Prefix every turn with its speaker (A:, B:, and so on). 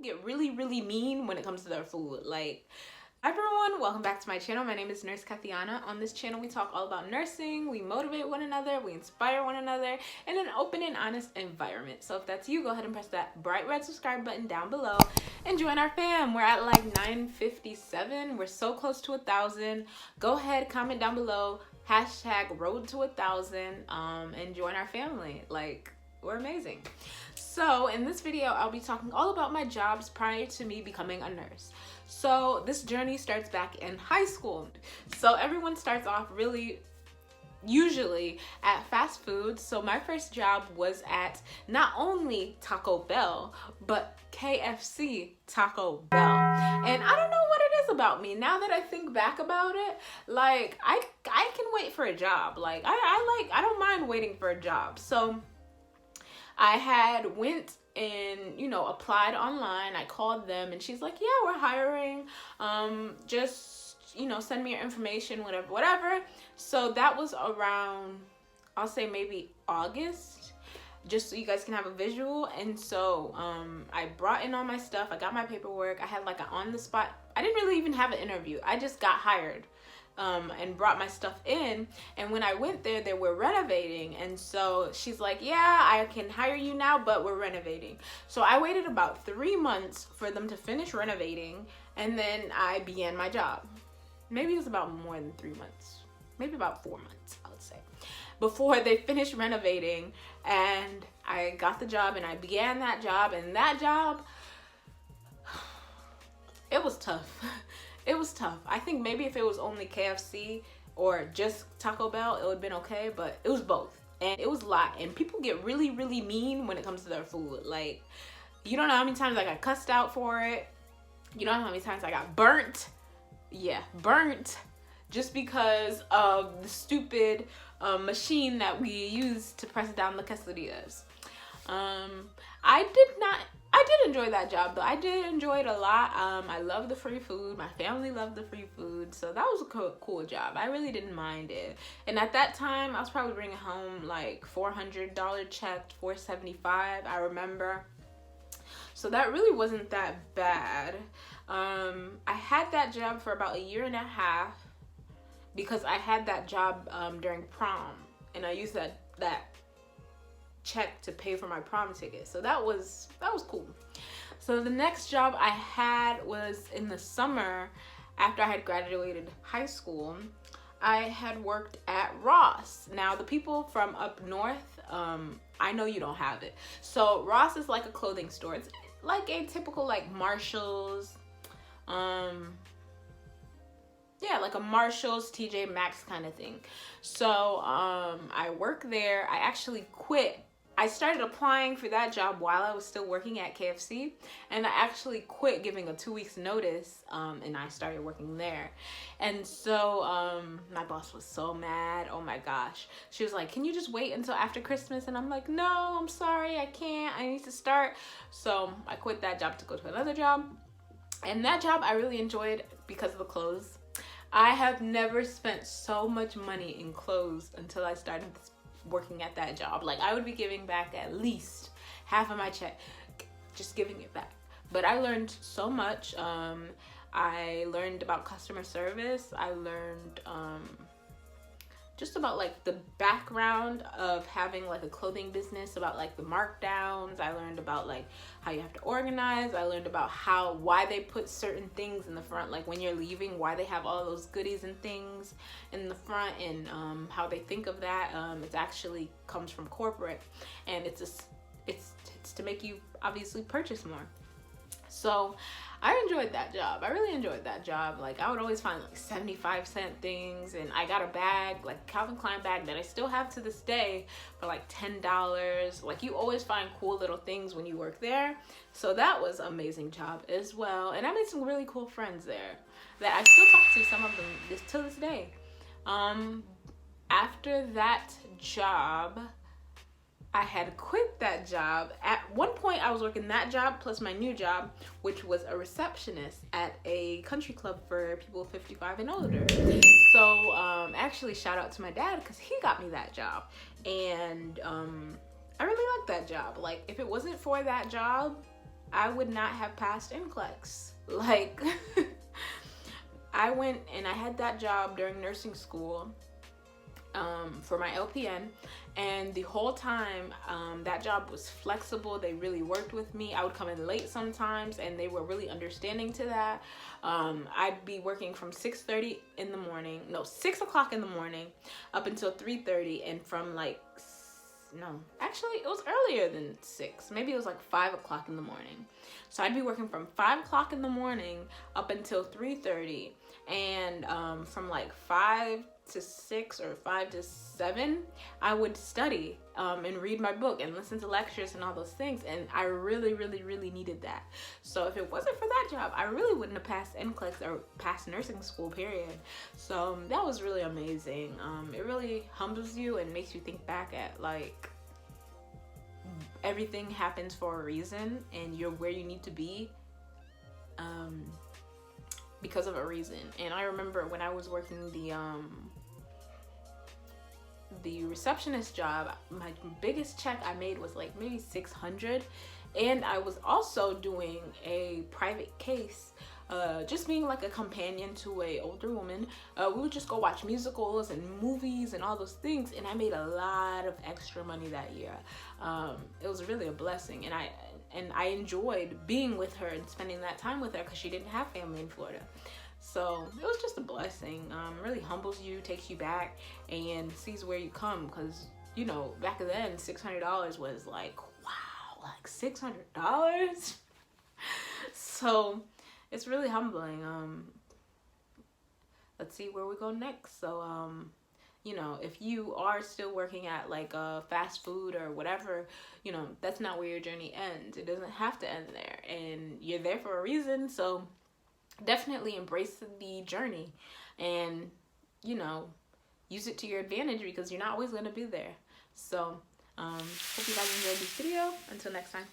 A: get really mean when it comes to their food. Like, hi everyone, welcome back to my channel. My name is Nurse Kathiana. On this channel we talk all about nursing, we motivate one another, we inspire one another in an open and honest environment. So if that's you, go ahead and press that bright red subscribe button down below and join our fam. We're at like 957. We're so close to 1,000. Go ahead, comment down below, hashtag road to 1,000, and join our family. Like, we're amazing. So in this video, I'll be talking all about my jobs prior to me becoming a nurse. So this journey starts back in high school. So everyone starts off usually at fast food. So my first job was at not only Taco Bell, but KFC Taco Bell. And I don't know what it is about me. Now that I think back about it, like I can wait for a job. Like I don't mind waiting for a job. So I had went and, applied online. I called them and she's like, yeah, we're hiring. Just, send me your information, whatever. So that was around, I'll say maybe August, just so you guys can have a visual. And so I brought in all my stuff. I got my paperwork. I had like an on the spot. I didn't really even have an interview. I just got hired. And brought my stuff in, and when I went there, they were renovating, and so she's like, yeah, I can hire you now, but we're renovating. So I waited about 3 months for them to finish renovating, and then I began my job. Maybe it was about more than 3 months, maybe about 4 months, I would say, before they finished renovating, and I got the job and I began that job. And that job, it was tough. It was tough. I think maybe if it was only KFC or just Taco Bell, it would have been okay, but it was both. And it was a lot. And people get really mean when it comes to their food. Like, you don't know how many times I got cussed out for it. You don't know how many times I got burnt. Yeah, burnt. Just because of the stupid machine that we use to press down the quesadillas. I did enjoy that job though. I did enjoy it a lot. I love the free food. My family loved the free food. So that was a cool job. I really didn't mind it. And at that time, I was probably bringing home like $400 check, $475, I remember. So that really wasn't that bad. I had that job for about 1.5 years because I had that job during prom. And I used that check to pay for my prom ticket. So that was cool. So the next job I had was in the summer after I had graduated high school. I had worked at Ross. Now the people from up north, I know you don't have it. So Ross is like a clothing store. It's like a typical like Marshalls, yeah, like a Marshalls, TJ Maxx kind of thing. So I worked there. I actually quit. I started applying for that job while I was still working at KFC, and I actually quit giving a 2 weeks notice, and I started working there. And so my boss was so mad. Oh my gosh. She was like, can you just wait until after Christmas? And I'm like, no, I'm sorry, I can't. I need to start. So I quit that job to go to another job. And that job I really enjoyed because of the clothes. I have never spent so much money in clothes until I started working at that job. Like, I would be giving back at least half of my check, just giving it back. But I learned so much. I learned about customer service. I learned just about like the background of having like a clothing business, about like the markdowns. I learned about like how you have to organize. I learned about why they put certain things in the front, like when you're leaving, why they have all those goodies and things in the front, and how they think of that. It actually comes from corporate, and it's to make you obviously purchase more. So I enjoyed that job. I really enjoyed that job. Like, I would always find like 75-cent things, and I got a bag, like Calvin Klein bag, that I still have to this day for like $10. Like, you always find cool little things when you work there. So that was an amazing job as well. And I made some really cool friends there that I still talk to, some of them to this day. After that job, I had quit that job. At one point, I was working that job plus my new job, which was a receptionist at a country club for people 55 and older. So actually, shout out to my dad because he got me that job. And I really liked that job. Like, if it wasn't for that job, I would not have passed NCLEX. Like, I went and I had that job during nursing school for my LPN, and the whole time that job was flexible. They really worked with me. I would come in late sometimes, and they were really understanding to that. I'd be working from 6:30 in the morning, no, 6 o'clock in the morning up until 3:30, and from like, no, actually it was earlier than 6. Maybe it was like 5 o'clock in the morning. So I'd be working from 5 o'clock in the morning up until 3:30, and from like 5 to 6 or 5 to 7, I would study and read my book and listen to lectures and all those things. And I really, really, really needed that. So if it wasn't for that job, I really wouldn't have passed NCLEX or passed nursing school, period. So that was really amazing. It really humbles you and makes you think back at, like, everything happens for a reason, and you're where you need to be because of a reason. And I remember when I was working the receptionist job, my biggest check I made was like maybe $600, and I was also doing a private case, just being like a companion to a older woman. We would just go watch musicals and movies and all those things, and I made a lot of extra money that year. It was really a blessing, and I enjoyed being with her and spending that time with her because she didn't have family in Florida. So it was just a blessing. Really humbles you, takes you back, and sees where you come. Because, you know, back then, $600 was like, wow, like $600? So it's really humbling. Let's see where we go next. So, you know, if you are still working at like fast food or whatever, you know, that's not where your journey ends. It doesn't have to end there. And you're there for a reason. So definitely embrace the journey and, you know, use it to your advantage, because you're not always going to be there. So hope you guys enjoyed this video. Until next time.